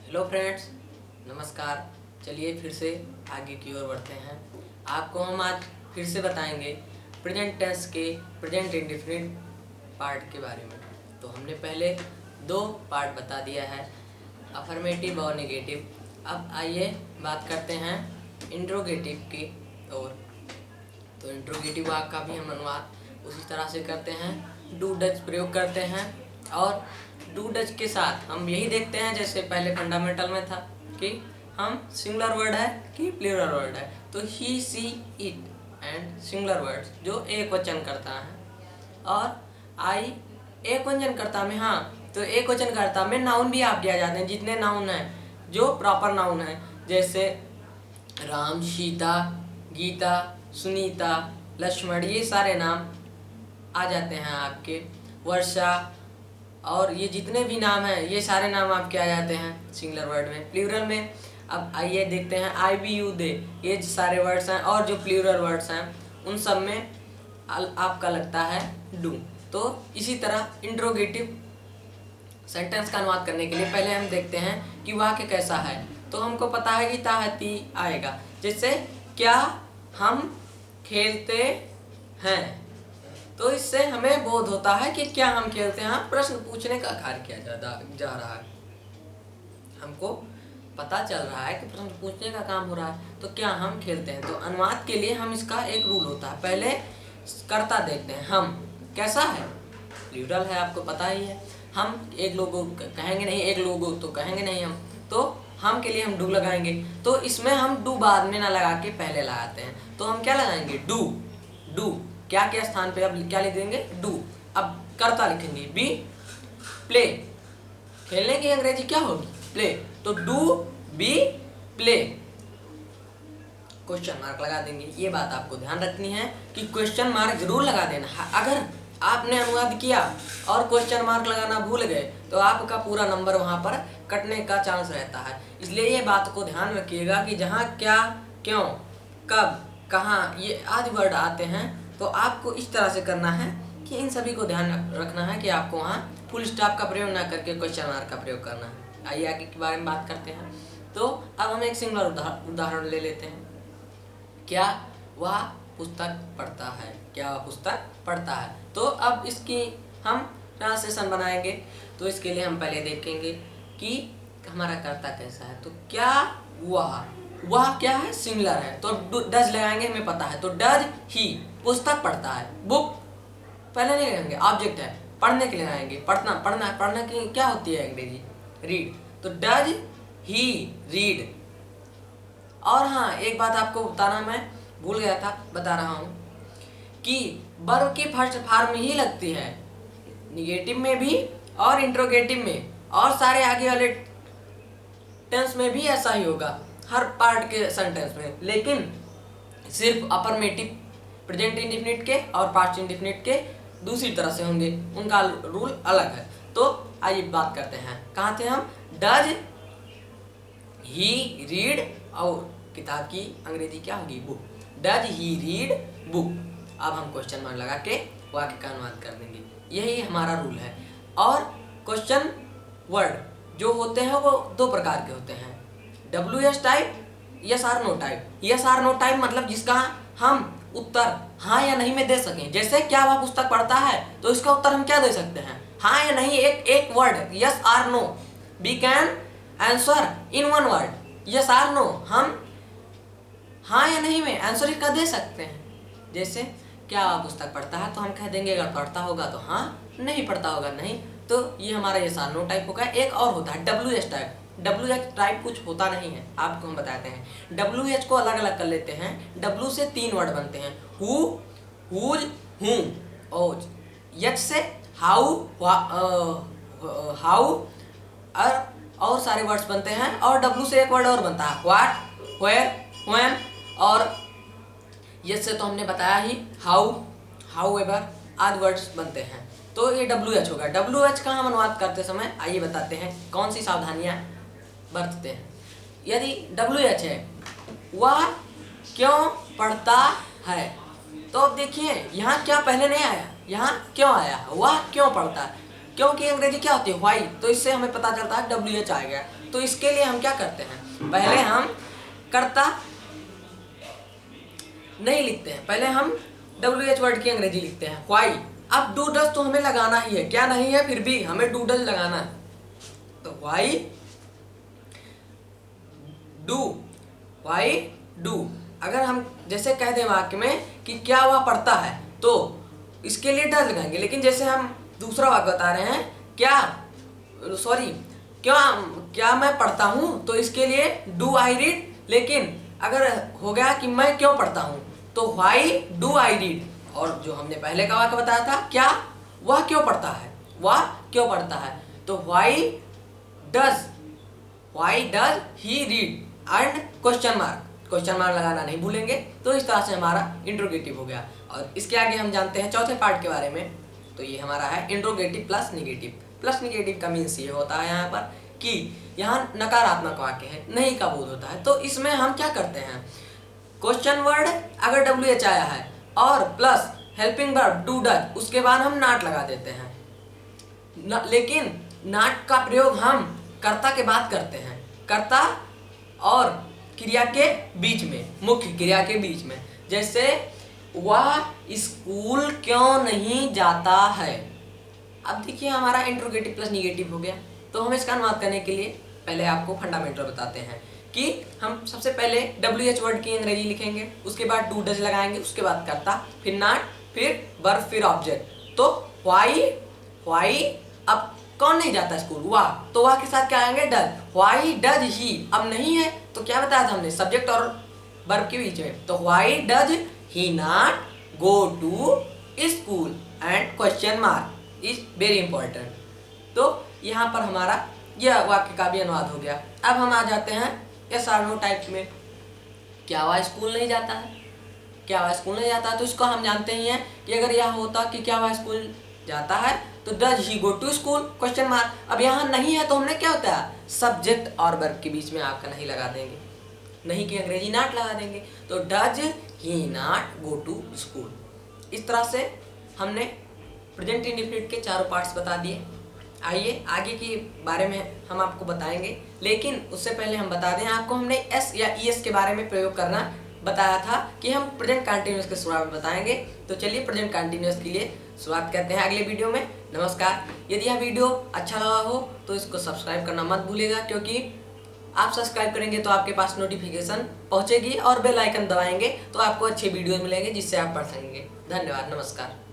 Hello friends, नमस्कार। चलिए फिर से आगे की ओर बढ़ते हैं। आपको हम आज फिर से बताएंगे प्रेजेंट टेंस के प्रेजेंट इंडेफिनिट पार्ट के बारे में। तो हमने पहले दो पार्ट बता दिया है, अफर्मेटिव और नेगेटिव। अब आइए बात करते हैं इंट्रोगेटिव की ओर। तो इंट्रोगेटिव वाक्य का भी हम अनुवाद उसी तरह से करते हैं, डू डज प्रयोग करते हैं। और डू डज के साथ हम यही देखते हैं जैसे पहले फंडामेंटल में था कि हम सिंगुलर वर्ड है कि प्लूरल वर्ड है। तो he she it and singular words जो एक वचन करता है, और आई एक वचन करता में। हाँ, तो एक वचन करता में नाउन भी आप दिया जाते हैं, जितने नाउन हैं जो प्रॉपर नाउन है, जैसे राम, सीता, गीता, सुनीता, लक्ष्मण, ये सारे नाम आ जाते हैं आपके। वर्षा और ये जितने भी नाम हैं ये सारे नाम आपके आ जाते हैं सिंगुलर वर्ड में। प्लूरल में अब आइए देखते हैं आई, बी, यू, दे, ये सारे वर्ड्स हैं, और जो प्लूरल वर्ड्स हैं उन सब में आपका लगता है डू। तो इसी तरह इंट्रोगेटिव सेंटेंस का अनुवाद करने के लिए पहले हम देखते हैं कि वाक्य कैसा है। तो हमको पता है कि ताहती आएगा, जिससे क्या हम खेलते हैं। तो इससे हमें बोध होता है कि क्या हम खेलते हैं, प्रश्न पूछने का कार्य किया जा रहा है। हमको पता चल रहा है कि प्रश्न पूछने का काम हो रहा है, तो क्या हम खेलते हैं। तो अनुवाद के लिए हम इसका एक रूल होता है, पहले कर्ता देखते हैं। हम कैसा है, प्लूरल है, आपको पता ही है। हम एक लोगों कहेंगे नहीं, एक लोगों तो कहेंगे नहीं हम, तो हम के लिए हम डू लगाएंगे। तो इसमें हम डू बाद में ना लगा के पहले लगाते हैं। तो हम क्या लगाएंगे, डू। डू क्या के स्थान पे अब क्या लिख देंगे, डू। अब कर्ता लिखेंगे बी, प्ले। खेलने की अंग्रेजी क्या होगी, प्ले। तो do be play, question mark लगा देंगे। ये बात आपको ध्यान रखनी है कि क्वेश्चन मार्क जरूर लगा देना। अगर आपने अनुवाद किया और क्वेश्चन मार्क लगाना भूल गए तो आपका पूरा नंबर वहां पर कटने का चांस रहता है। इसलिए ये बात को ध्यान रखिएगा कि जहाँ क्या, क्यों, कब, कहाँ, ये आदि वर्ड आते हैं, तो आपको इस तरह से करना है कि इन सभी को ध्यान रखना है कि आपको वहाँ फुल स्टॉप का प्रयोग ना करके क्वेश्चन मार्क का प्रयोग करना है। आइए आगे के बारे में बात करते हैं। तो अब हम एक सिंगुलर उदाहरण ले लेते हैं। क्या वह पुस्तक पढ़ता है, क्या वह पुस्तक पढ़ता है। तो अब इसकी हम ट्रांसलेशन बनाएंगे। तो इसके लिए हम पहले देखेंगे कि हमारा कर्ता कैसा है। तो क्या वह क्या है, सिंगुलर है, तो डज लगाएंगे, हमें पता है। तो डज ही पुस्तक पढ़ता है। बुक पहले नहीं लगाएंगे, ऑब्जेक्ट है, पढ़ने के लिए लगाएंगे। पढ़ना की क्या होती है अंग्रेजी, रीड। तो डज ही रीड। और हाँ, एक बात आपको बताना मैं भूल गया था, बता रहा हूँ कि वर्ब की फर्स्ट फॉर्म ही लगती है निगेटिव में भी और इंट्रोगेटिव में, और सारे आगे वाले टेंस में भी ऐसा ही होगा, हर पार्ट के सेंटेंस में। लेकिन सिर्फ अफर्मेटिव प्रेजेंट इंडेफिनिट के और पास्ट इंडेफिनिट के दूसरी तरह से होंगे, उनका रूल अलग है। तो आइए बात करते हैं, कहाँ थे हम। डज ही रीड, और किताब की अंग्रेजी क्या होगी, book. Does he read book. अब हम क्वेश्चन मार्क लगा के वाक्य का अनुवाद कर देंगे, यही हमारा रूल है। और क्वेश्चन वर्ड जो होते हैं वो दो प्रकार के होते हैं, WS type, yes or no type. Yes or no type मतलब जिसका हम उत्तर हाँ या नहीं में दे सकें। जैसे क्या वह पुस्तक पढ़ता है, तो इसका उत्तर हम क्या दे सकते हैं, हाँ या नहीं, एक word, yes or no. We can answer in one word, yes or no. हम हाँ या नहीं में आंसर इसका दे सकते हैं। जैसे क्या वह पुस्तक पढ़ता है, तो हम कह देंगे अगर पढ़ता होगा तो हाँ, नहीं पढ़ता होगा नहीं। तो ये हमारा यस आर नो टाइप होगा। एक और होता है WH टाइप। WH टाइप कुछ होता नहीं है, आपको हम बताते हैं। WH को अलग अलग कर लेते हैं। W से 3 वर्ड बनते हैं, हु, हुज, हूँ। और H से हाउ, हाउ, और सारे वर्ड्स बनते हैं। और W से एक वर्ड और बनता है, व्हाट, वेयर, व्हेन। और H से तो हमने बताया ही, हाउ, हाउएवर आदि वर्ड्स बनते हैं। तो ये WH होगा। WH का हम अनुवाद करते समय आइए बताते हैं कौन सी सावधानियां बरतते हैं। यदि WH है, वह क्यों पढ़ता है, तो अब देखिए यहाँ क्या पहले नहीं आया, यहाँ क्यों आया, वह क्यों पढ़ता है। क्योंकि अंग्रेजी क्या होती है व्हाई, तो इससे हमें पता चलता है WH आ गया। तो इसके लिए हम क्या करते हैं, पहले हम कर्ता नहीं लिखते हैं, पहले हम WH वर्ड की अंग्रेजी लिखते हैं व्हाई। अब डू डज तो हमें लगाना ही है, क्या नहीं है फिर भी हमें डू डज लगाना है। तो व्हाई डू, व्हाई डू। अगर हम जैसे कह दें वाक्य में कि क्या वह पढ़ता है, तो इसके लिए डज लगाएंगे। लेकिन जैसे हम दूसरा वाक्य बता रहे हैं, क्या मैं पढ़ता हूँ, तो इसके लिए डू आई रीड। लेकिन अगर हो गया कि मैं क्यों पढ़ता हूँ, तो व्हाई डू आई रीड। और जो हमने पहले का वाक्य बताया था, क्या वह क्यों पढ़ता है, वह क्यों पढ़ता है, तो why does he read and question mark लगाना नहीं भूलेंगे। तो इस तरह से हमारा इंट्रोगेटिव हो गया। और इसके आगे हम जानते हैं चौथे पार्ट के बारे में। तो ये हमारा है interrogative plus negative. Plus negative का मीन्स ये होता है यहाँ पर कि यहाँ नकारात्मक वाक्य है, नहीं का बोध होता है। तो इसमें हम क्या करते हैं, क्वेश्चन वर्ड अगर WH आया है और plus helping verb do does, उसके बाद हम नॉट लगा देते हैं। लेकिन नॉट का प्रयोग हम कर्ता के बाद करते हैं, कर्ता और क्रिया के बीच में, मुख्य क्रिया के बीच में। जैसे वह स्कूल क्यों नहीं जाता है। अब देखिए हमारा इंट्रोगेटिव प्लस निगेटिव हो गया। तो हम इसका अनुवाद करने के लिए पहले आपको फंडामेंटल बताते हैं कि हम सबसे पहले WH वर्ड की अंग्रेजी लिखेंगे, उसके बाद डू डज लगाएंगे, उसके बाद कर्ता, फिर नॉट, फिर वर्ब, फिर ऑब्जेक्ट। तो व्हाई अब कौन नहीं जाता स्कूल, वाह, तो वाह के साथ क्या आएंगे, डज। व्हाई डज ही, अब नहीं है तो क्या बताया था हमने, सब्जेक्ट और वर्ब के बीच में। तो why does he not go to school and question mark is very important. तो यहाँ पर हमारा यह वाक्य का भी अनुवाद हो गया। अब हम आ जाते हैं यस और नो टाइप्स में। क्या वह स्कूल नहीं जाता है, क्या वह स्कूल नहीं जाता है, तो इसको हम जानते ही हैं कि अगर यह होता कि क्या वह स्कूल जाता है, तो does he go to school question mark. अब यहाँ नहीं है तो हमने क्या होता है, सब्जेक्ट और वर्ब के बीच में आपका नहीं लगा देंगे, नहीं की अंग्रेजी नॉट लगा देंगे। तो does he not go to school. इस तरह से हमने प्रेजेंट इंडेफिनिट के चारों पार्ट्स बता दिए। आइए आगे के बारे में हम आपको बताएंगे, लेकिन उससे पहले हम बता दें आपको, हमने एस या ईएस के बारे में प्रयोग करना बताया था कि हम प्रेजेंट कंटिन्यूअस के शुरुआत में बताएंगे। तो चलिए प्रेजेंट कंटिन्यूअस के लिए शुरुआत करते हैं अगले वीडियो में। नमस्कार। यदि यह वीडियो अच्छा लगा हो तो इसको सब्सक्राइब करना मत भूलिएगा, क्योंकि आप सब्सक्राइब करेंगे तो आपके पास नोटिफिकेशन पहुंचेगी, और बेल आइकन दबाएंगे तो आपको अच्छे वीडियो मिलेंगे जिससे आप पढ़ सकेंगे। धन्यवाद, नमस्कार।